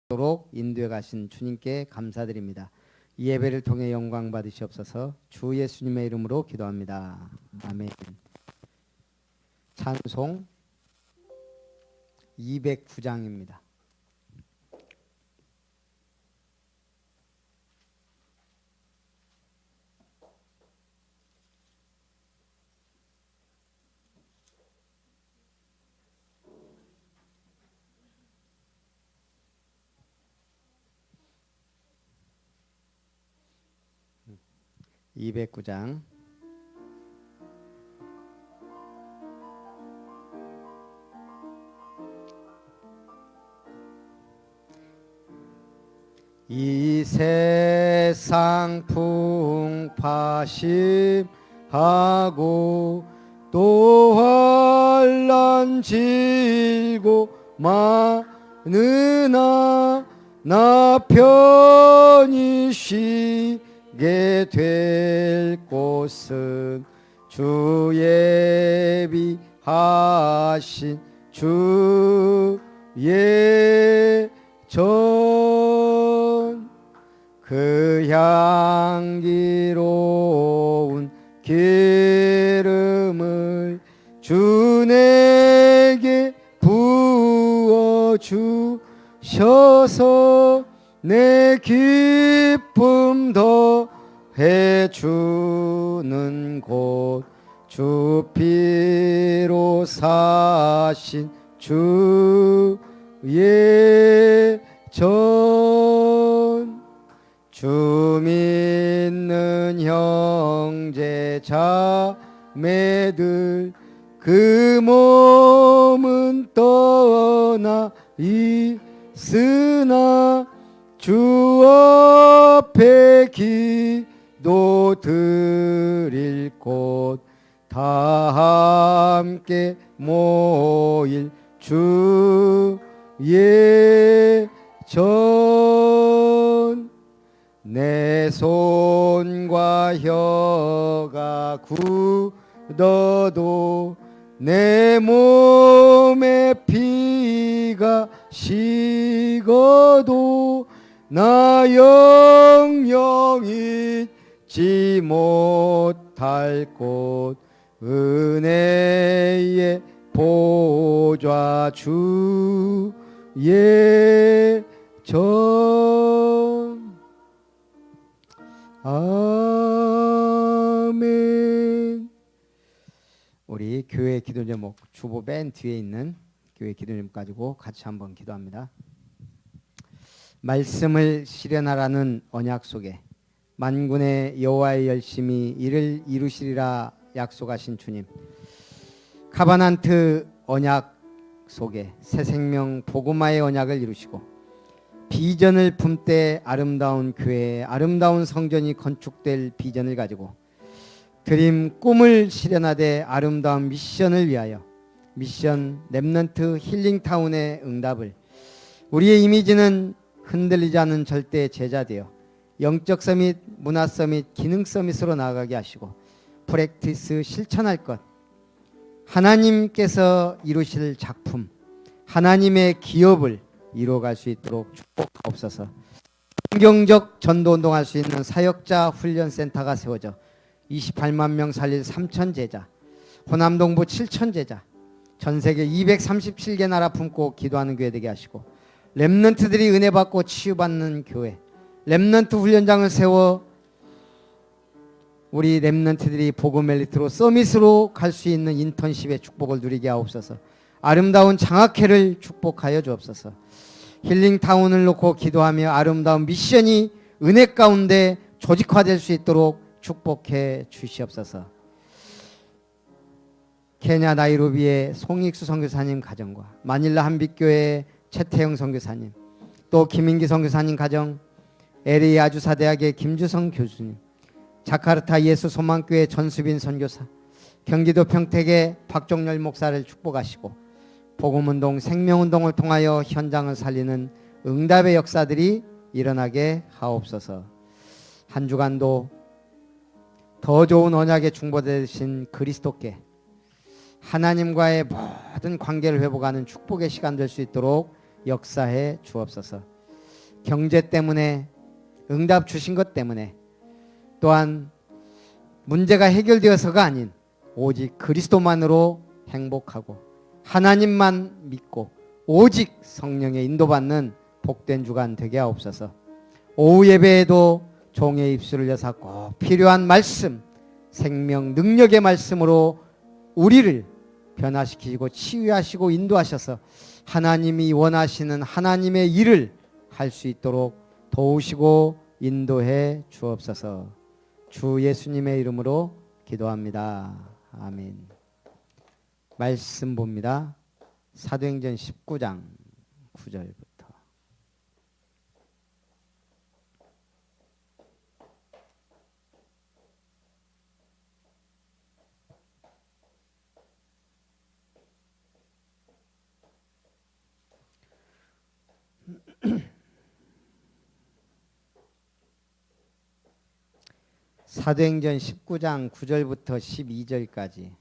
도록 인도해 가신 주님께 감사드립니다. 이 예배를 통해 영광 받으시옵소서. 주 예수님의 이름으로 기도합니다. 아멘. 찬송 209장입니다. (209장) 이 세상 풍파심하고 또 환난 질고 많으나 나 편히 쉬게 될 곳은 주 예비하신 주의 전 그 향기로운 기름을 주 내게 부어 주셔서 내 기쁨 더해 주는 곳 주 피로 사신 주의 전 주 믿는 형제 자매들 그 몸은 떠나 있으나 주 앞에 기도 드릴 곳 다 함께 모일 주의 전 내 손과 혀가 굳어도 내 몸에 피가 식어도 나 영영 잊지 못할 곳 은혜의 보좌 주의 전 아멘. 우리 교회 기도 제목 주보 맨 뒤에 있는 교회 기도 제목 가지고 같이 한번 기도합니다. 말씀을 실현하라는 언약 속에 만군의 여호와의 열심히 이를 이루시리라 약속하신 주님, 카바난트 언약 속에 새 생명 복음화의 언약을 이루시고 비전을 품되 아름다운 교회, 아름다운 성전이 건축될 비전을 가지고 드림 꿈을 실현하되 아름다운 미션을 위하여 미션 렘넌트 힐링타운의 응답을 우리의 이미지는 흔들리지 않는 절대 제자 되어 영적 서밋, 문화 서밋, 기능 서밋으로 나아가게 하시고 프랙티스 실천할 것, 하나님께서 이루실 작품, 하나님의 기업을 이루어갈 수 있도록 축복하옵소서. 환경적 전도운동할 수 있는 사역자 훈련센터가 세워져 28만 명 살릴 3천 제자, 호남동부 7천 제자, 전세계 237개 나라 품고 기도하는 교회 되게 하시고 렘넌트들이 은혜 받고 치유받는 교회, 렘넌트 훈련장을 세워 우리 렘넌트들이 복음 엘리트로 서밋으로 갈 수 있는 인턴십의 축복을 누리게 하옵소서. 아름다운 장학회를 축복하여 주옵소서. 힐링타운을 놓고 기도하며 아름다운 미션이 은혜 가운데 조직화될 수 있도록 축복해 주시옵소서. 케냐 나이로비의 송익수 선교사님 가정과 마닐라 한빛교회의 최태영 선교사님, 또 김인기 선교사님 가정, LA 아주사대학의 김주성 교수님, 자카르타 예수소망교회 전수빈 선교사, 경기도 평택의 박종열 목사를 축복하시고 복음운동, 생명운동을 통하여 현장을 살리는 응답의 역사들이 일어나게 하옵소서. 한 주간도 더 좋은 언약에 중보되신 그리스도께 하나님과의 모든 관계를 회복하는 축복의 시간 될 수 있도록 역사해 주옵소서. 경제 때문에, 응답 주신 것 때문에, 또한 문제가 해결되어서가 아닌 오직 그리스도만으로 행복하고 하나님만 믿고 오직 성령의 인도받는 복된 주간 되게 하옵소서. 오후 예배에도 종의 입술을 여사 꼭 필요한 말씀, 생명 능력의 말씀으로 우리를 변화시키고 치유하시고 인도하셔서 하나님이 원하시는 하나님의 일을 할 수 있도록 도우시고 인도해 주옵소서. 주 예수님의 이름으로 기도합니다. 아멘. 말씀 봅니다. 사도행전 19장 9절부터. 사도행전 19장 9절부터 12절까지.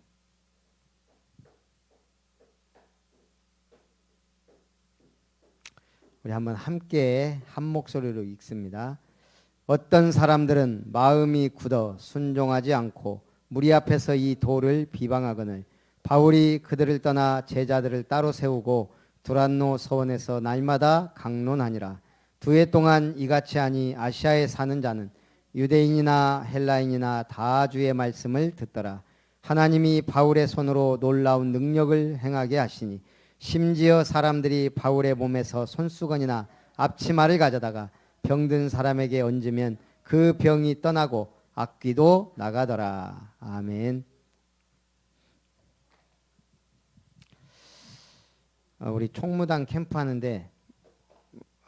우리 한번 함께 한 목소리로 읽습니다. 어떤 사람들은 마음이 굳어 순종하지 않고 무리 앞에서 이 도를 비방하거늘 바울이 그들을 떠나 제자들을 따로 세우고 두란노 서원에서 날마다 강론하니라. 2해 동안 이같이 하니 아시아에 사는 자는 유대인이나 헬라인이나 다 주의 말씀을 듣더라. 하나님이 바울의 손으로 놀라운 능력을 행하게 하시니 심지어 사람들이 바울의 몸에서 손수건이나 앞치마를 가져다가 병든 사람에게 얹으면 그 병이 떠나고 악귀도 나가더라. 아멘. 우리 총무단 캠프 하는데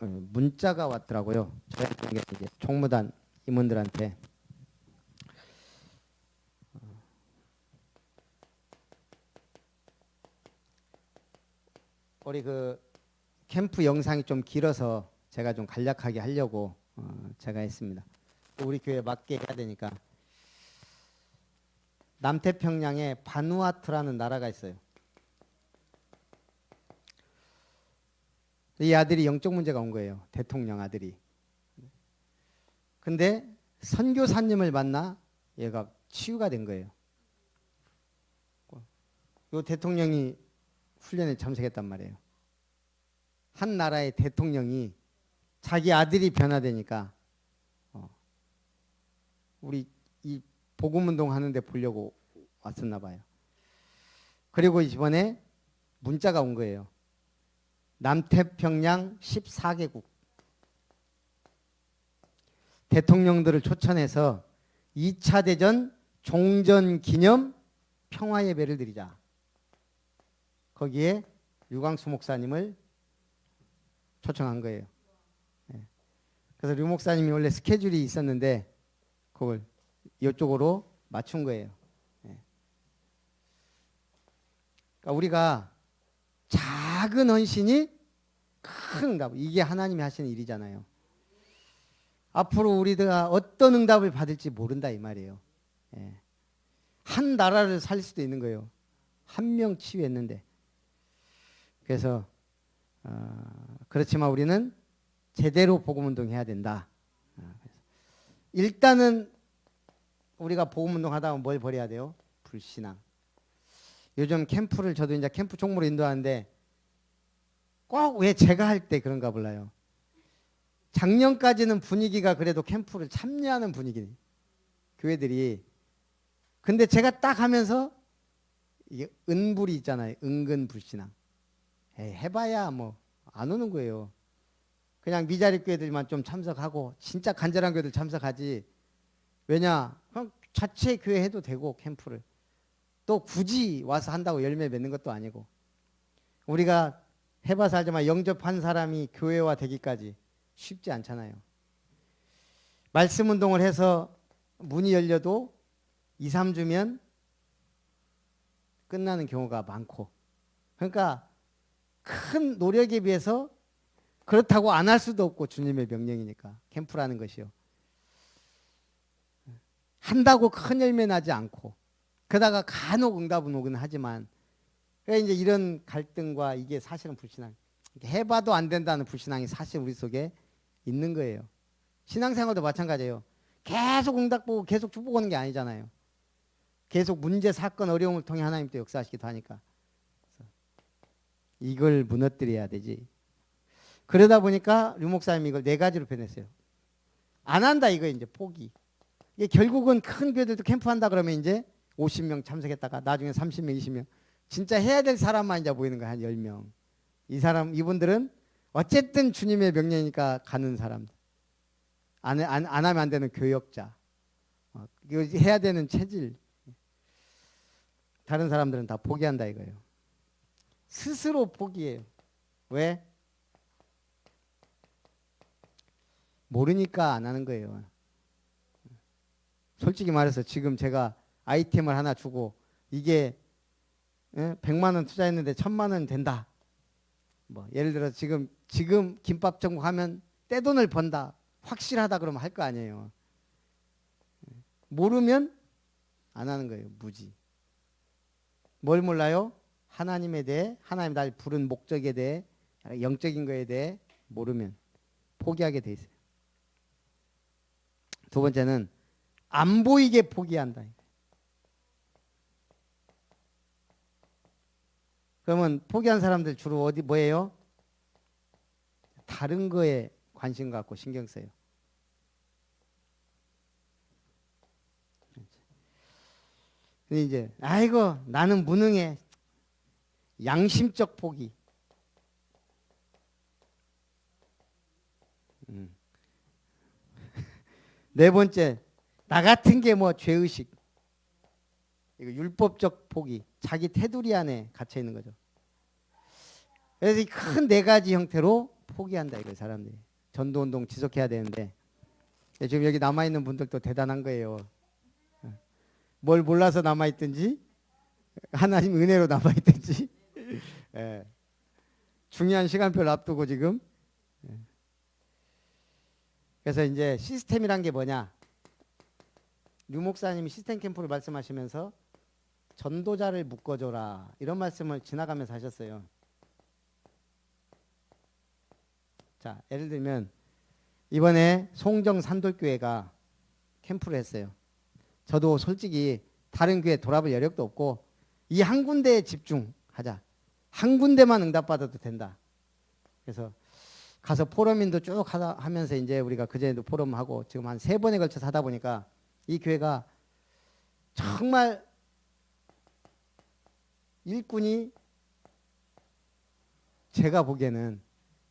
문자가 왔더라고요. 저희한테 이제 총무단 임원들한테 우리 그 캠프 영상이 좀 길어서 제가 좀 간략하게 하려고 제가 했습니다. 우리 교회에 맞게 해야 되니까. 남태평양에 바누아투라는 나라가 있어요. 이 아들이 영적 문제가 온 거예요. 대통령 아들이. 근데 선교사님을 만나 얘가 치유가 된 거예요. 이 대통령이 훈련에 참석했단 말이에요. 한 나라의 대통령이 자기 아들이 변화되니까 우리 이 복음운동 하는데 보려고 왔었나 봐요. 그리고 이번에 문자가 온 거예요. 남태평양 14개국 대통령들을 초청해서 2차 대전 종전 기념 평화 예배를 드리자. 거기에 류광수 목사님을 초청한 거예요. 그래서 류 목사님이 원래 스케줄이 있었는데 그걸 이쪽으로 맞춘 거예요. 그러니까 우리가 작은 헌신이 큰 응답, 이게 하나님이 하시는 일이잖아요. 앞으로 우리가 어떤 응답을 받을지 모른다 이 말이에요. 한 나라를 살릴 수도 있는 거예요. 한 명 치유했는데. 그래서 그렇지만 우리는 제대로 복음운동 해야 된다. 일단은 우리가 복음운동 하다 보면 뭘 버려야 돼요? 불신앙. 요즘 캠프를 저도 이제 캠프 총무로 인도하는데 꼭 왜 제가 할 때 그런가 몰라요. 작년까지는 분위기가 그래도 캠프를 참여하는 분위기 교회들이. 근데 제가 딱 하면서 이게 은불이 있잖아요. 은근 불신앙. 해봐야 뭐 안 오는 거예요. 그냥 미자립 교회들만 좀 참석하고 진짜 간절한 교회들 참석하지. 왜냐? 그냥 자체 교회 해도 되고 캠프를. 또 굳이 와서 한다고 열매 맺는 것도 아니고. 우리가 해봐서 알지만 영접한 사람이 교회화 되기까지 쉽지 않잖아요. 말씀 운동을 해서 문이 열려도 2, 3주면 끝나는 경우가 많고. 그러니까 큰 노력에 비해서 그렇다고 안 할 수도 없고 주님의 명령이니까 캠프라는 것이요. 한다고 큰 열매 나지 않고 그러다가 간혹 응답은 오긴 하지만 그러니까 이제 이런 갈등과 이게 사실은 불신앙. 해봐도 안 된다는 불신앙이 사실 우리 속에 있는 거예요. 신앙생활도 마찬가지예요. 계속 응답 보고 계속 축복하는 게 아니잖아요. 계속 문제, 사건, 어려움을 통해 하나님 또 역사하시기도 하니까. 이걸 무너뜨려야 되지. 그러다 보니까 류 목사님이 이걸 4가지로 표현했어요. 안 한다 이거 이제 포기. 이게 결국은 큰 교회들도 캠프한다 그러면 이제 50명 참석했다가 나중에 30명, 20명. 진짜 해야 될 사람만 이제 모이는 거야, 한 10명. 이분들은 어쨌든 주님의 명령이니까 가는 사람들. 안 하면 안 되는 교역자. 이거 해야 되는 체질. 다른 사람들은 다 포기한다 이거예요. 스스로 포기해요. 왜? 모르니까 안 하는 거예요. 솔직히 말해서 지금 제가 아이템을 하나 주고 이게 100만 원 투자했는데 1000만 원 된다. 뭐 예를 들어 지금 김밥 전공하면 떼돈을 번다. 확실하다 그러면 할 거 아니에요. 모르면 안 하는 거예요. 무지. 뭘 몰라요? 하나님에 대해, 하나님 날 부른 목적에 대해, 영적인 거에 대해 모르면 포기하게 돼 있어요. 두 번째는 안 보이게 포기한다. 그러면 포기한 사람들 주로 어디 뭐예요? 다른 거에 관심 갖고 신경 써요. 근데 이제 아이고 나는 무능해. 양심적 포기. 네 번째, 나 같은 게 뭐 죄의식. 이거 율법적 포기. 자기 테두리 안에 갇혀 있는 거죠. 그래서 이 큰 4가지 형태로 포기한다 이거 사람들이. 전도운동 지속해야 되는데 지금 여기 남아있는 분들도 대단한 거예요. 뭘 몰라서 남아있든지 하나님 은혜로 남아있든지 예. 중요한 시간표를 앞두고 지금 그래서 이제 시스템이란 게 뭐냐. 류 목사님이 시스템 캠프를 말씀하시면서 전도자를 묶어줘라 이런 말씀을 지나가면서 하셨어요. 자, 예를 들면 이번에 송정 산돌교회가 캠프를 했어요. 저도 솔직히 다른 교회 돌아볼 여력도 없고 이 한 군데에 집중하자. 한 군데만 응답받아도 된다. 그래서 가서 포럼인도 쭉 하면서 이제 우리가 그전에도 포럼하고 지금 한 3번에 걸쳐서 하다 보니까 이 교회가 정말 일꾼이 제가 보기에는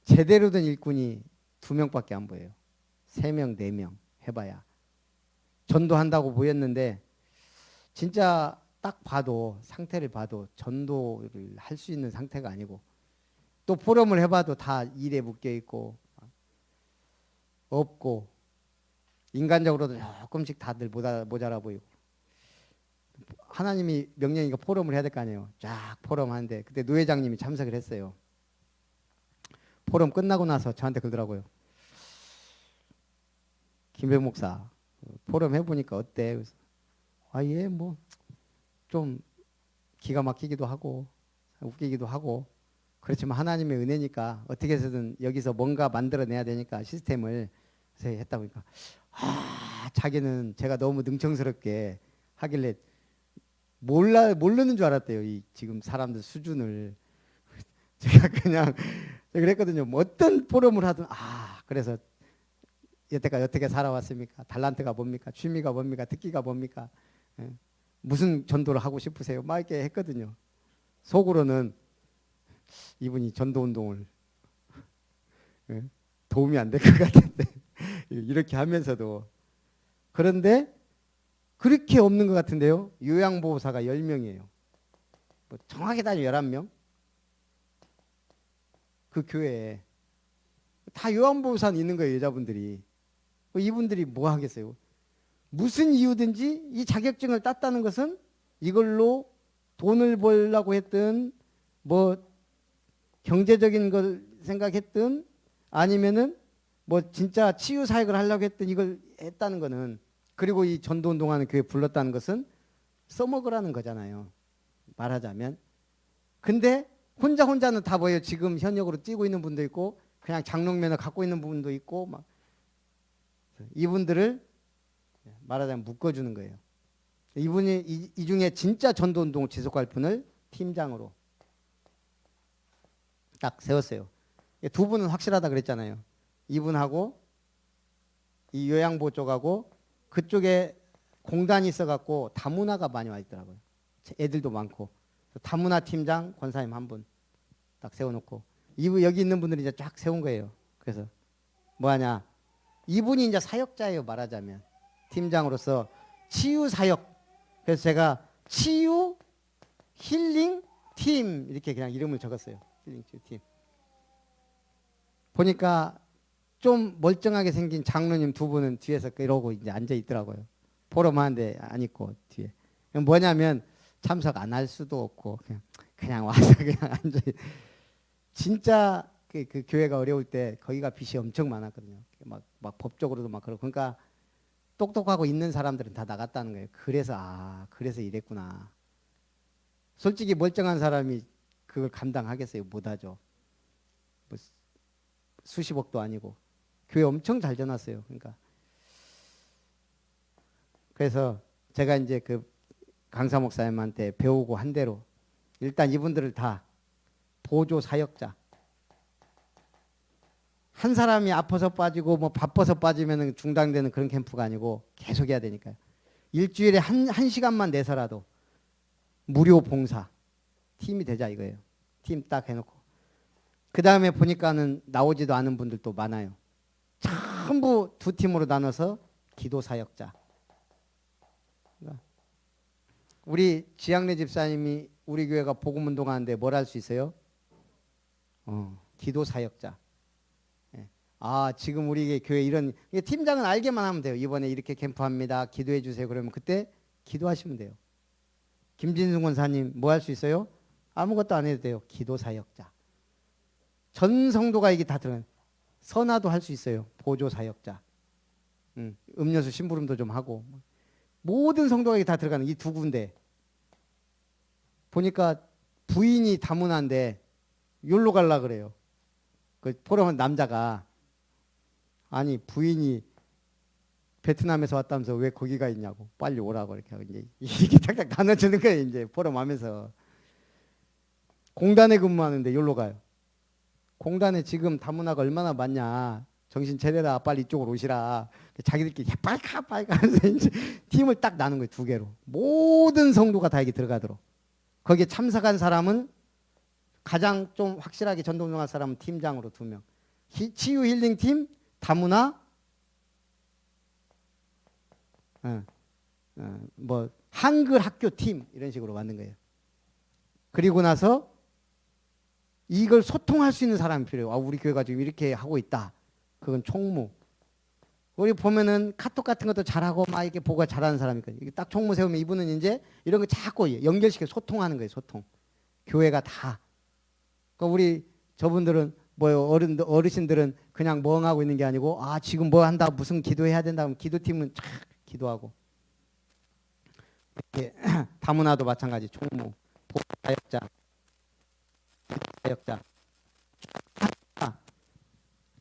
제대로 된 일꾼이 2명밖에 안 보여요. 3명, 4명 해봐야. 전도한다고 보였는데 진짜 딱 봐도 상태를 봐도 전도를 할 수 있는 상태가 아니고 또 포럼을 해봐도 다 일에 묶여있고 없고 인간적으로도 조금씩 다들 모자라 보이고 하나님이 명령이니까 포럼을 해야 될 거 아니에요. 쫙 포럼 하는데 그때 노 회장님이 참석을 했어요. 포럼 끝나고 나서 저한테 그러더라고요. 김배 목사 포럼 해보니까 어때? 그래서 예 뭐 좀 기가 막히기도 하고 웃기기도 하고 그렇지만 하나님의 은혜니까 어떻게 해서든 여기서 뭔가 만들어내야 되니까 시스템을 했다 보니까 자기는 제가 너무 능청스럽게 하길래 모르는 줄 알았대요. 이 지금 사람들 수준을. 제가 그냥 그랬거든요. 뭐 어떤 포럼을 하든 그래서 여태까지 어떻게 살아왔습니까? 달란트가 뭡니까? 취미가 뭡니까? 특기가 뭡니까? 무슨 전도를 하고 싶으세요? 막 이렇게 했거든요. 속으로는 이분이 전도운동을 도움이 안 될 것 같은데 이렇게 하면서도 그런데 그렇게 없는 것 같은데요. 요양보호사가 10명이에요. 뭐 정확히 따지면 11명. 그 교회에 다 요양보호사는 있는 거예요. 여자분들이. 이분들이 뭐 하겠어요. 무슨 이유든지 이 자격증을 땄다는 것은 이걸로 돈을 벌려고 했든 뭐 경제적인 걸 생각했든 아니면은 뭐 진짜 치유 사역을 하려고 했든 이걸 했다는 거는 그리고 이 전도운동하는 교회 불렀다는 것은 써먹으라는 거잖아요. 말하자면. 근데 혼자는 다 보여요. 지금 현역으로 뛰고 있는 분도 있고 그냥 장롱면허 갖고 있는 분도 있고 막 이분들을 말하자면 묶어주는 거예요. 이분이 이 중에 진짜 전도운동 지속할 분을 팀장으로 딱 세웠어요. 두 분은 확실하다 그랬잖아요. 이분하고 이 요양보 쪽하고 그쪽에 공단이 있어갖고 다문화가 많이 와 있더라고요. 애들도 많고 다문화 팀장 권사님 한 분 딱 세워놓고 이분 여기 있는 분들이 이제 쫙 세운 거예요. 그래서 뭐하냐? 이분이 이제 사역자예요. 말하자면 팀장으로서 치유 사역. 그래서 제가 치유 힐링 팀 이렇게 그냥 이름을 적었어요. 힐링 치유 팀. 보니까 좀 멀쩡하게 생긴 장로님 두 분은 뒤에서 이러고 이제 앉아 있더라고요. 포럼 하는데 안 있고 뒤에. 뭐냐면 참석 안 할 수도 없고 그냥 와서 그냥 앉아. 진짜 그 교회가 어려울 때 거기가 빚이 엄청 많았거든요. 막 법적으로도 막 그러고 그러니까 똑똑하고 있는 사람들은 다 나갔다는 거예요. 그래서 이랬구나. 솔직히 멀쩡한 사람이 그걸 감당하겠어요? 못하죠. 뭐 수십억도 아니고 교회 엄청 잘 져놨어요. 그러니까 그래서 제가 이제 그 강사 목사님한테 배우고 한 대로 일단 이분들을 다 보조 사역자. 한 사람이 아파서 빠지고 뭐 바빠서 빠지면 중단되는 그런 캠프가 아니고 계속 해야 되니까요. 일주일에 한 시간만 내서라도 무료 봉사 팀이 되자 이거예요. 팀 딱 해놓고 그 다음에 보니까는 나오지도 않은 분들도 많아요. 전부 두 팀으로 나눠서 기도 사역자. 우리 지양래 집사님이 우리 교회가 복음 운동하는데 뭘 할 수 있어요? 기도 사역자. 지금 우리 교회 이런 팀장은 알게만 하면 돼요. 이번에 이렇게 캠프합니다. 기도해 주세요. 그러면 그때 기도하시면 돼요. 김진승 권사님 뭐 할 수 있어요? 아무것도 안 해도 돼요. 기도 사역자. 전 성도가 이게 다 들어가요. 선화도 할 수 있어요. 보조 사역자. 음료수 심부름도 좀 하고 모든 성도가 이게 다 들어가는 이 두 군데. 보니까 부인이 다문화인데 욜로 갈라 그래요. 그 포럼은 남자가 아니 부인이 베트남에서 왔다면서 왜 거기가 있냐고 빨리 오라고 이렇게 하고 이제 이렇게 탁탁 나눠주는 거예요. 이제 포럼 하면서 공단에 근무하는데 욜로 가요. 공단에 지금 다문화가 얼마나 많냐. 정신 차려라. 빨리 이쪽으로 오시라. 자기들끼리 빨까 하면서 이제 팀을 딱 나눈 거예요. 두 개로. 모든 성도가 다 여기 들어가도록. 거기에 참석한 사람은 가장 좀 확실하게 전도운동할 사람은 팀장으로 2명. 치유 힐링 팀, 다문화, 뭐 한글 학교 팀 이런 식으로 만든 거예요. 그리고 나서 이걸 소통할 수 있는 사람이 필요해요. 우리 교회가 지금 이렇게 하고 있다. 그건 총무. 우리 보면은 카톡 같은 것도 잘하고 막 이렇게 보고 잘하는 사람이거든요. 이게 딱 총무 세우면 이분은 이제 이런 거 자꾸 연결시켜 소통하는 거예요. 소통. 교회가 다. 그러니까 우리 저분들은 뭐 어르신들은 그냥 멍하고 있는 게 아니고 지금 뭐 한다 무슨 기도해야 된다 하면 기도팀은 쫙 기도하고 이렇게 다문화도 마찬가지 총무, 사역자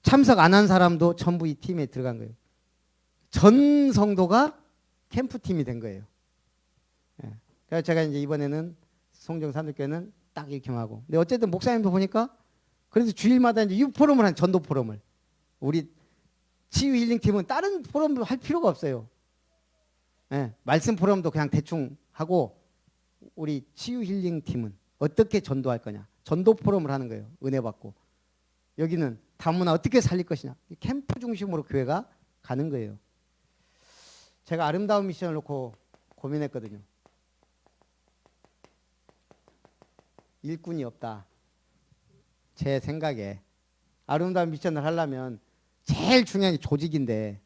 참석 안 한 사람도 전부 이 팀에 들어간 거예요. 전 성도가 캠프팀이 된 거예요. 그래서 제가 이제 이번에는 송정산들교회는 딱 이렇게 하고. 근데 어쨌든 목사님도 보니까 그래서 주일마다 이제 이 포럼을 한 전도 포럼을. 우리 치유 힐링 팀은 다른 포럼도 할 필요가 없어요. 말씀 포럼도 그냥 대충 하고 우리 치유 힐링 팀은 어떻게 전도할 거냐. 전도 포럼을 하는 거예요. 은혜 받고. 여기는 다문화 어떻게 살릴 것이냐. 캠프 중심으로 교회가 가는 거예요. 제가 아름다운 미션을 놓고 고민했거든요. 일꾼이 없다. 제 생각에 아름다운 미션을 하려면 제일 중요한 게 조직인데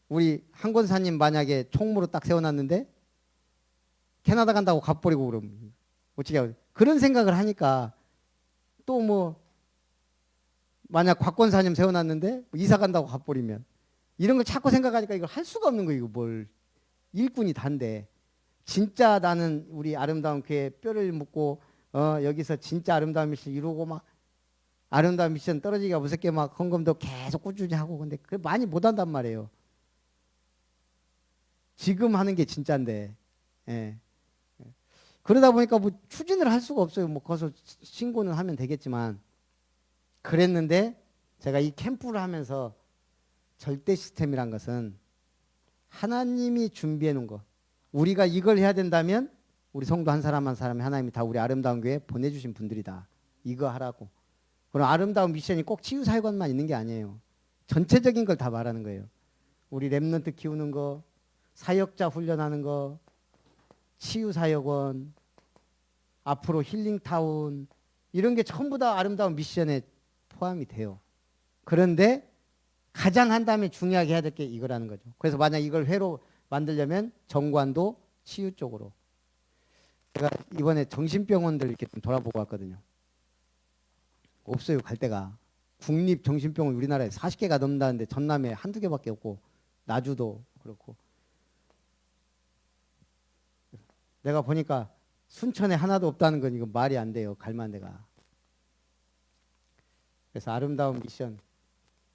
우리 한 권사님 만약에 총무로 딱 세워놨는데 캐나다 간다고 갚버리고 그러면 어떻게 하고 그런 생각을 하니까 또 뭐 만약 곽권사님 세워놨는데 이사 간다고 갚버리면 이런 걸 자꾸 생각하니까 이걸 할 수가 없는 거예요. 이거 뭘 일꾼이 단데 진짜 나는 우리 아름다운 교회 뼈를 묻고 여기서 진짜 아름다운 미션 이루고 막 아름다운 미션 떨어지기가 무섭게 막 헌금도 계속 꾸준히 하고 근데 그 많이 못 한단 말이에요. 지금 하는 게 진짜인데. 예. 그러다 보니까 뭐 추진을 할 수가 없어요. 뭐 거기서 신고는 하면 되겠지만 그랬는데 제가 이 캠프를 하면서 절대 시스템이란 것은 하나님이 준비해 놓은 거. 우리가 이걸 해야 된다면 우리 성도 한 사람 한 사람이 하나님이 다 우리 아름다운 교회에 보내주신 분들이다. 이거 하라고. 그럼 아름다운 미션이 꼭 치유사역원만 있는 게 아니에요. 전체적인 걸 다 말하는 거예요. 우리 렘넌트 키우는 거, 사역자 훈련하는 거, 치유사역원, 앞으로 힐링타운 이런 게 전부 다 아름다운 미션에 포함이 돼요. 그런데 가장 한 다음에 중요하게 해야 될 게 이거라는 거죠. 그래서 만약 이걸 회로 만들려면 정관도 치유 쪽으로. 제가 이번에 정신병원들 이렇게 좀 돌아보고 왔거든요. 없어요, 갈 데가. 국립 정신병원 우리나라에 40개가 넘는다는데 전남에 한두 개밖에 없고 나주도 그렇고. 내가 보니까 순천에 하나도 없다는 건 이건 말이 안 돼요. 갈 만한 데가. 그래서 아름다운 미션.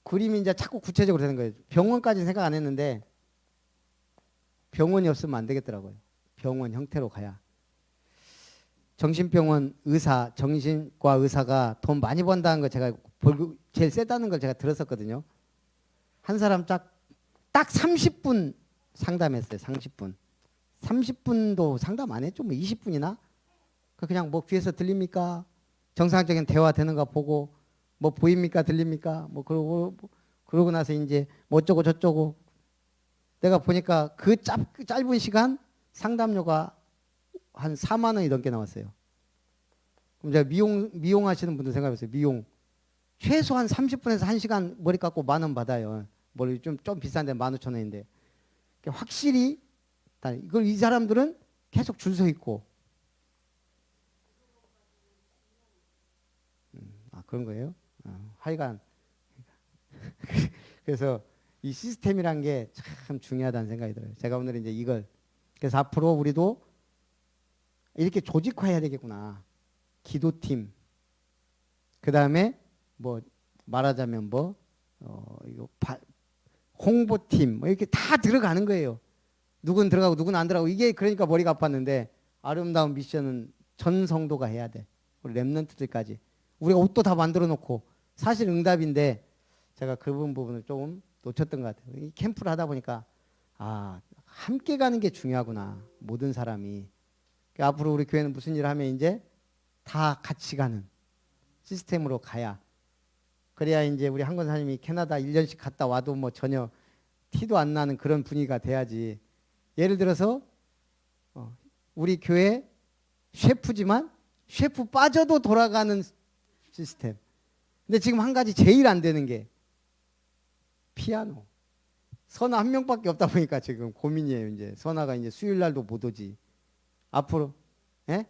그림이 이제 자꾸 구체적으로 되는 거예요. 병원까지는 생각 안 했는데 병원이 없으면 안 되겠더라고요. 병원 형태로 가야. 정신병원 의사, 정신과 의사가 돈 많이 번다는 거 제가 벌금 제일 세다는 걸 제가 들었었거든요. 한 사람 딱 30분 상담했어요. 30분. 30분도 상담 안 했죠. 뭐 20분이나? 그냥 뭐 귀에서 들립니까? 정상적인 대화 되는가 보고 뭐 보입니까? 들립니까? 뭐 그러고 나서 이제 뭐 어쩌고 저쩌고 내가 보니까 그 짧은 시간 상담료가 한 4만 원이 넘게 나왔어요. 그럼 제가 미용하시는 분들 생각해보세요. 미용. 최소한 30분에서 1시간 머리 깎고 10,000원 받아요. 머리 좀 비싼데 15,000원인데. 확실히 이걸 이 사람들은 계속 줄 서 있고. 그런 거예요? 하여간 그래서 이 시스템이란 게 참 중요하다는 생각이 들어요. 제가 오늘 이제 이걸 그래서 앞으로 우리도 이렇게 조직화해야 되겠구나. 기도팀. 그 다음에 뭐 말하자면 이거 홍보팀 뭐 이렇게 다 들어가는 거예요. 누군 들어가고 누군 안 들어가고 이게 그러니까 머리가 아팠는데 아름다운 미션은 전 성도가 해야 돼. 우리 렘넌트들까지. 우리가 옷도 다 만들어 놓고 사실 응답인데 제가 그 부분을 조금 놓쳤던 것 같아요. 이 캠프를 하다 보니까 함께 가는 게 중요하구나. 모든 사람이. 앞으로 우리 교회는 무슨 일을 하면 이제 다 같이 가는 시스템으로 가야. 그래야 이제 우리 한 권사님이 캐나다 1년씩 갔다 와도 뭐 전혀 티도 안 나는 그런 분위기가 돼야지. 예를 들어서 우리 교회 셰프지만 셰프 빠져도 돌아가는 시스템. 근데 지금 한 가지 제일 안 되는 게 피아노. 선아 한 명밖에 없다 보니까 지금 고민이에요. 이제 선아가 이제 수요일 날도 못 오지. 앞으로 예?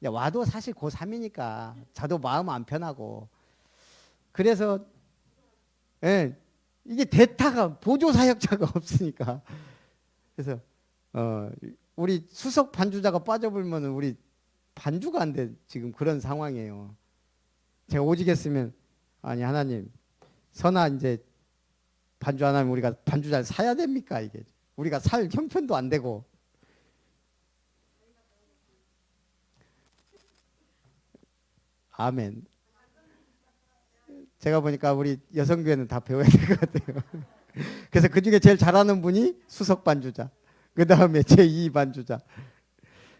와도 사실 고3이니까 자도 마음 안 편하고. 그래서 예, 이게 대타가 보조 사역자가 없으니까. 그래서 우리 수석 반주자가 빠져버리면 우리 반주가 안 돼. 지금 그런 상황이에요. 제가 오직했으면 아니 하나님 선아 이제 반주 안 하면 우리가 반주자를 사야 됩니까? 이게 우리가 살 형편도 안 되고. 아멘. 제가 보니까 우리 여성교회는 다 배워야 될 것 같아요. 그래서 그중에 제일 잘하는 분이 수석 반주자. 그 다음에 제2 반주자.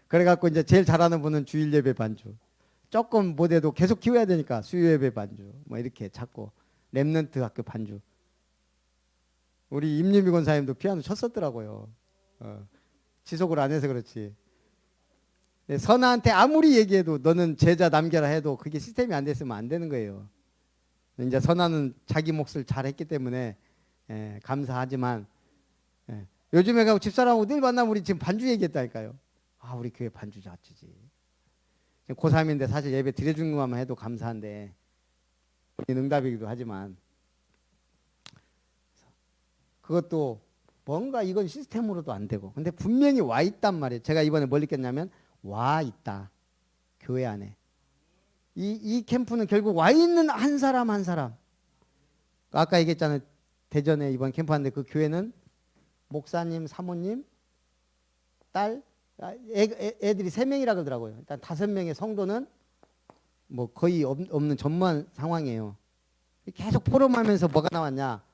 그래갖고 이제 제일 잘하는 분은 주일 예배 반주. 조금 못해도 계속 키워야 되니까 수요 예배 반주. 뭐 이렇게 찾고 렘넌트 학교 반주. 우리 임유미 권사님도 피아노 쳤었더라고요. 지속을 안 해서 그렇지. 선아한테 아무리 얘기해도 너는 제자 남겨라 해도 그게 시스템이 안 됐으면 안 되는 거예요. 이제 선아는 자기 몫을 잘했기 때문에 감사하지만 요즘에 가고 집사람하고 늘 만나면 우리 지금 반주 얘기했다니까요. 우리 교회 반주 자치지. 고3인데 사실 예배 드려준 것만 해도 감사한데 응답이기도 하지만 그것도 뭔가 이건 시스템으로도 안 되고 근데 분명히 와 있단 말이에요. 제가 이번에 뭘 느꼈냐면 와 있다. 교회 안에. 이 캠프는 결국 와 있는 한 사람 한 사람. 아까 얘기했잖아요. 대전에 이번 캠프 하는데 그 교회는 목사님, 사모님, 딸, 애들이 3명이라 그러더라고요. 일단 5명의 성도는 뭐 거의 없는 전무한 상황이에요. 계속 포럼하면서 뭐가 나왔냐?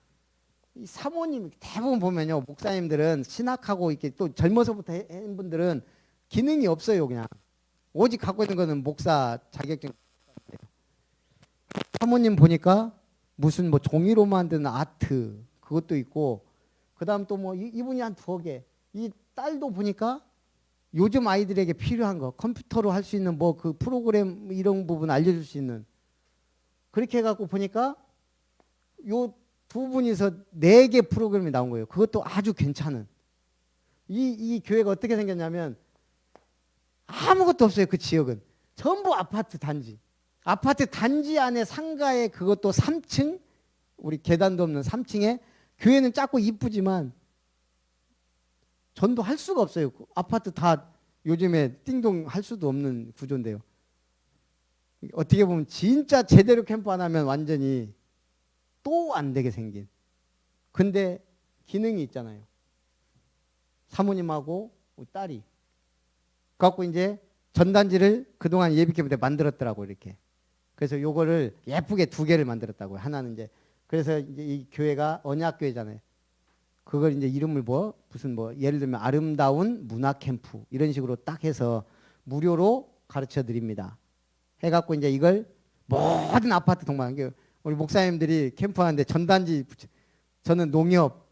이 사모님 대부분 보면요, 목사님들은 신학하고 이렇게 또 젊어서부터 한 분들은 기능이 없어요. 그냥 오직 갖고 있는 거는 목사 자격증. 사모님 보니까 무슨 뭐 종이로 만드는 아트 그것도 있고, 그다음 또 뭐 이분이 한 2개. 이 딸도 보니까 요즘 아이들에게 필요한 거 컴퓨터로 할 수 있는 뭐 그 프로그램 이런 부분 알려줄 수 있는, 그렇게 해갖고 보니까 요 2분이서 4개 프로그램이 나온 거예요. 그것도 아주 괜찮은. 이 교회가 어떻게 생겼냐면 아무것도 없어요. 그 지역은 전부 아파트 단지. 아파트 단지 안에 상가에 그것도 3층, 우리 계단도 없는 3층에 교회는 작고 이쁘지만 전도할 수가 없어요. 아파트 다 요즘에 띵동 할 수도 없는 구조인데요. 어떻게 보면 진짜 제대로 캠프 안 하면 완전히 또 안 되게 생긴. 근데 기능이 있잖아요. 사모님하고 딸이. 그래갖고 이제 전단지를 그동안 예비 캠프 때 만들었더라고 이렇게. 그래서 요거를 예쁘게 2개를 만들었다고요. 하나는 이제 그래서 이제 이 교회가 언약교회잖아요. 그걸 이제 이름을 무슨 예를 들면 아름다운 문화 캠프 이런 식으로 딱 해서 무료로 가르쳐 드립니다. 해갖고 이제 이걸 모든 아파트 동반, 우리 목사님들이 캠프하는데 전단지 저는 농협,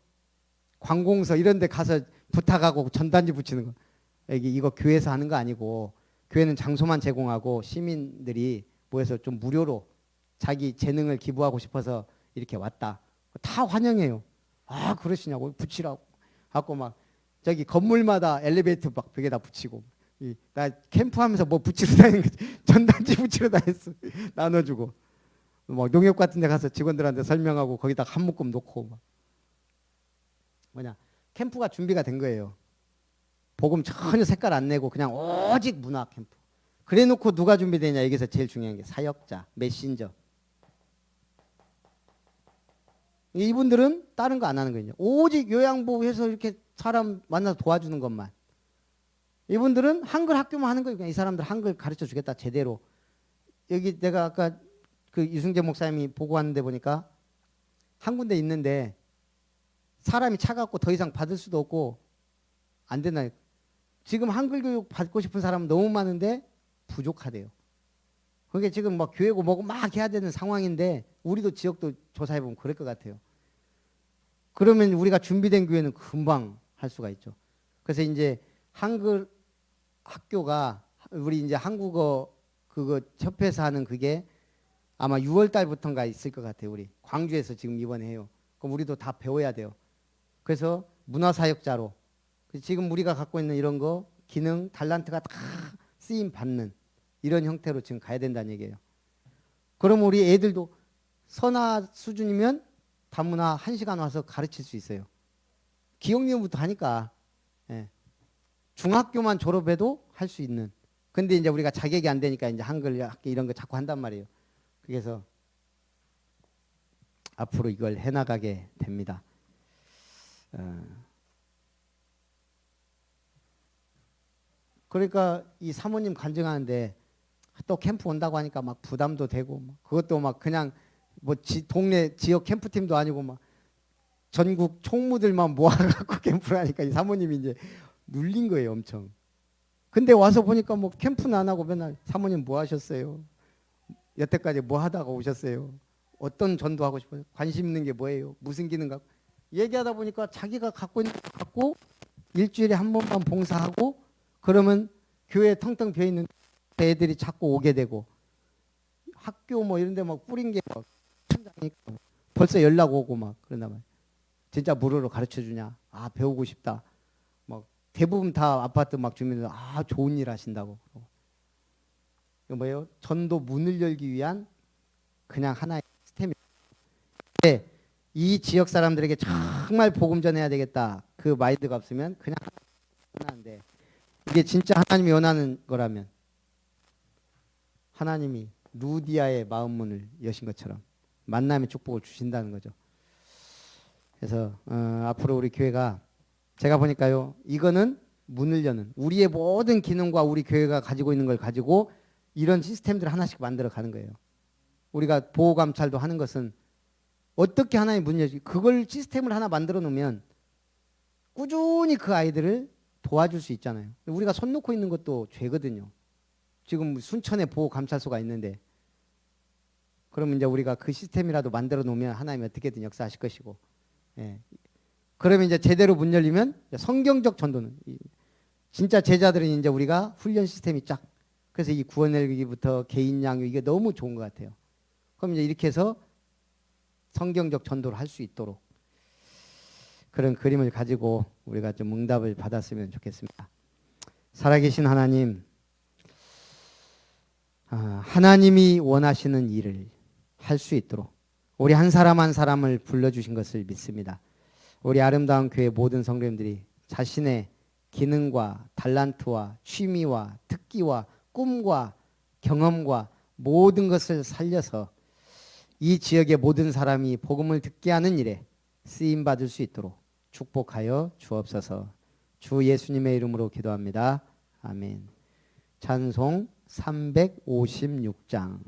관공서 이런 데 가서 부탁하고 전단지 붙이는 거. 이거 교회에서 하는 거 아니고 교회는 장소만 제공하고 시민들이 모여서 좀 무료로 자기 재능을 기부하고 싶어서 이렇게 왔다. 다 환영해요. 아 그러시냐고 붙이라고 하고 막 저기 건물마다 엘리베이터 막 벽에다 붙이고, 나 캠프하면서 뭐 붙이러 다니는 거지. 전단지 붙이러 다녔어. 나눠주고 뭐 농협 같은 데 가서 직원들한테 설명하고 거기다 한 묶음 놓고 막. 뭐냐, 캠프가 준비가 된 거예요. 복음 전혀 색깔 안 내고 그냥 오직 문화 캠프. 그래 놓고 누가 준비되냐, 여기서 제일 중요한 게 사역자, 메신저. 이분들은 다른 거 안 하는 거예요. 오직 요양보 해서 이렇게 사람 만나서 도와주는 것만. 이분들은 한글 학교만 하는 거예요. 그냥 이 사람들 한글 가르쳐 주겠다 제대로. 여기 내가 아까 그 유승재 목사님이 보고하는데 보니까 한 군데 있는데 사람이 차갑고 더 이상 받을 수도 없고 안 된다. 지금 한글 교육 받고 싶은 사람은 너무 많은데 부족하대요. 그게 지금 막 교회고 뭐고 막 해야 되는 상황인데, 우리도 지역도 조사해 보면 그럴 것 같아요. 그러면 우리가 준비된 교회는 금방 할 수가 있죠. 그래서 이제 한글 학교가 우리 이제 한국어 그거 협회에서 하는 그게 아마 6월 달부터인가 있을 것 같아요. 우리 광주에서 지금 이번에 해요. 그럼 우리도 다 배워야 돼요. 그래서 문화사역자로 지금 우리가 갖고 있는 이런 거 기능 달란트가 다 쓰임 받는 이런 형태로 지금 가야 된다는 얘기예요. 그럼 우리 애들도 선화 수준이면 다문화 1시간 와서 가르칠 수 있어요. 기억력부터 하니까. 예. 중학교만 졸업해도 할 수 있는. 근데 이제 우리가 자격이 안 되니까 이제 한글 학기 이런 거 자꾸 한단 말이에요. 그래서 앞으로 이걸 해나가게 됩니다. 그러니까 이 사모님 간증하는데 또 캠프 온다고 하니까 막 부담도 되고, 그것도 막 그냥 뭐 동네 지역 캠프팀도 아니고 막 전국 총무들만 모아갖고 캠프를 하니까 이 사모님이 이제 눌린 거예요, 엄청. 근데 와서 보니까 뭐 캠프는 안 하고 맨날 사모님 뭐 하셨어요? 여태까지 뭐 하다가 오셨어요? 어떤 전도하고 싶어요? 관심 있는 게 뭐예요? 무슨 기능 갖고? 얘기하다 보니까 자기가 갖고 있는 거 갖고 일주일에 한 번만 봉사하고 그러면 교회 텅텅 비어 있는 애들이 자꾸 오게 되고, 학교 뭐 이런 데 막 뿌린 게 막 천장이니까 벌써 연락 오고 막 그러나 봐요. 진짜 무료로 가르쳐 주냐? 아, 배우고 싶다. 막 대부분 다 아파트 막 주민들 아, 좋은 일 하신다고. 이거 뭐예요? 전도 문을 열기 위한 그냥 하나의 시스템이. 이 지역 사람들에게 정말 복음 전해야 되겠다. 그 마인드가 없으면 그냥 하나인데, 이게 진짜 하나님이 원하는 거라면 하나님이 루디아의 마음 문을 여신 것처럼 만남의 축복을 주신다는 거죠. 그래서 앞으로 우리 교회가 제가 보니까요, 이거는 문을 여는 우리의 모든 기능과 우리 교회가 가지고 있는 걸 가지고 이런 시스템들을 하나씩 만들어 가는 거예요. 우리가 보호 감찰도 하는 것은 어떻게 하나의 문을 열지, 그걸 시스템을 하나 만들어 놓으면 꾸준히 그 아이들을 도와줄 수 있잖아요. 우리가 손 놓고 있는 것도 죄거든요. 지금 순천에 보호 감찰소가 있는데, 그러면 이제 우리가 그 시스템이라도 만들어 놓으면 하나님이 어떻게든 역사하실 것이고, 예. 그러면 이제 제대로 문 열리면 성경적 전도는 진짜 제자들은 이제 우리가 훈련 시스템이 쫙, 그래서 이 구원일기부터 개인 양육 이게 너무 좋은 것 같아요. 그럼 이제 이렇게 해서 성경적 전도를 할 수 있도록 그런 그림을 가지고 우리가 좀 응답을 받았으면 좋겠습니다. 살아계신 하나님, 하나님이 원하시는 일을 할 수 있도록 우리 한 사람 한 사람을 불러주신 것을 믿습니다. 우리 아름다운 교회 모든 성도님들이 자신의 기능과 달란트와 취미와 특기와 꿈과 경험과 모든 것을 살려서 이 지역의 모든 사람이 복음을 듣게 하는 일에 쓰임 받을 수 있도록 축복하여 주옵소서. 주 예수님의 이름으로 기도합니다. 아멘. 찬송 356장.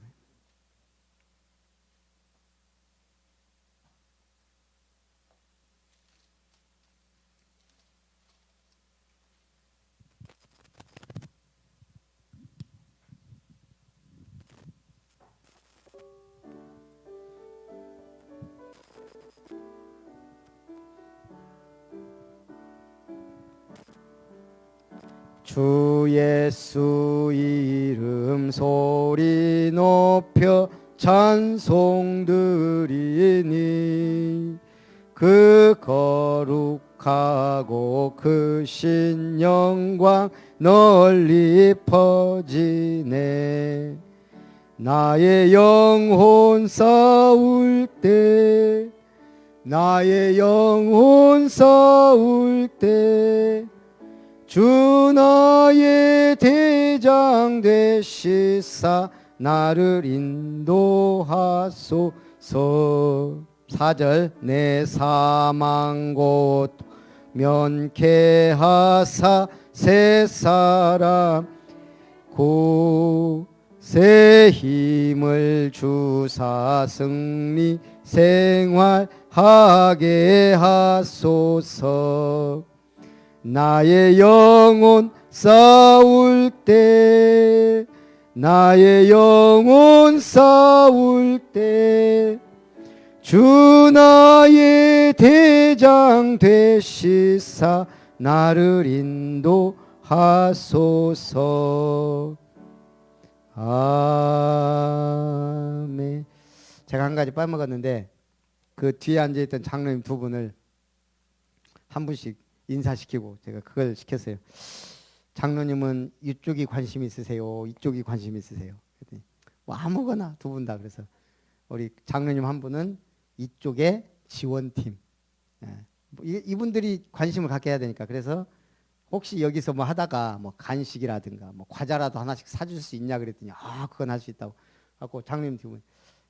주 예수 이름 소리 높여 찬송 드리니 그 거룩하고 크신 영광 널리 퍼지네. 나의 영혼 싸울 때, 나의 영혼 싸울 때 주 나의 대장 되시사 나를 인도하소서. 4절 내 사망 곧 면케하사 새 사람 곳에 힘을 주사 승리 생활하게 하소서. 나의 영혼 싸울 때, 나의 영혼 싸울 때 주 나의 대장 되시사 나를 인도하소서. 아멘. 제가 한 가지 빠먹었는데 그 뒤에 앉아있던 장로님 두 분을 한 분씩 인사시키고 제가 그걸 시켰어요. 장로님은 이쪽이 관심 있으세요? 이쪽이 관심 있으세요? 그랬더니 뭐 아무거나 두 분 다. 그래서 우리 장로님 한 분은 이쪽에 지원팀. 뭐 이분들이 관심을 갖게 해야 되니까. 그래서 혹시 여기서 뭐 하다가 뭐 간식이라든가 뭐 과자라도 하나씩 사줄 수 있냐 그랬더니 그건 할 수 있다고. 갖고 장로님 두 분.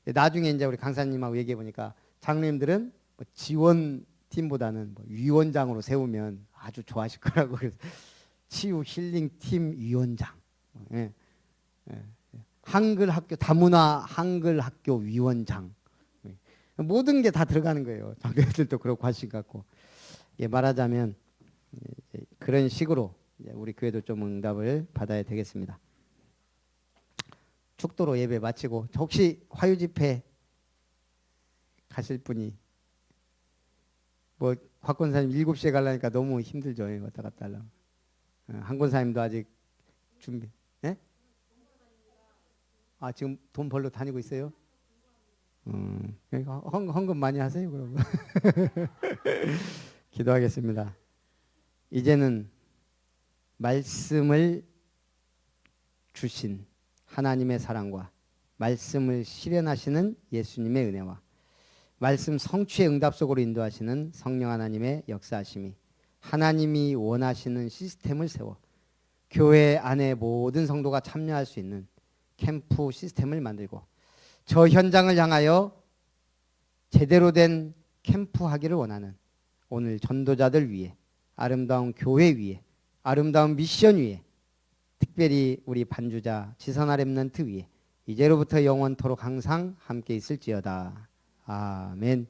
나중에 이제 우리 강사님하고 얘기해 보니까 장로님들은 뭐 지원 팀보다는 뭐 위원장으로 세우면 아주 좋아하실 거라고. 그래서 치유 힐링 팀 위원장, 한글 학교 다문화 한글 학교 위원장, 모든 게 다 들어가는 거예요. 장교들도 그렇고 관심 갖고. 말하자면 그런 식으로 우리 교회도 좀 응답을 받아야 되겠습니다. 축도로 예배 마치고 혹시 화요 집회 가실 분이 뭐 곽권사님 7시에 가려니까 너무 힘들죠. 왔다 갔다 하려면. 한권사님도 아직 준비. 네? 지금 돈 벌러 다니고 있어요? 헌금 많이 하세요 그러면. 기도하겠습니다. 이제는 말씀을 주신 하나님의 사랑과 말씀을 실현하시는 예수님의 은혜와 말씀 성취의 응답 속으로 인도하시는 성령 하나님의 역사하심이 하나님이 원하시는 시스템을 세워 교회 안에 모든 성도가 참여할 수 있는 캠프 시스템을 만들고 저 현장을 향하여 제대로 된 캠프 하기를 원하는 오늘 전도자들 위해, 아름다운 교회 위에, 아름다운 미션 위에, 특별히 우리 반주자 지선아 렘넌트 위에 이제로부터 영원토록 항상 함께 있을지어다. 아멘.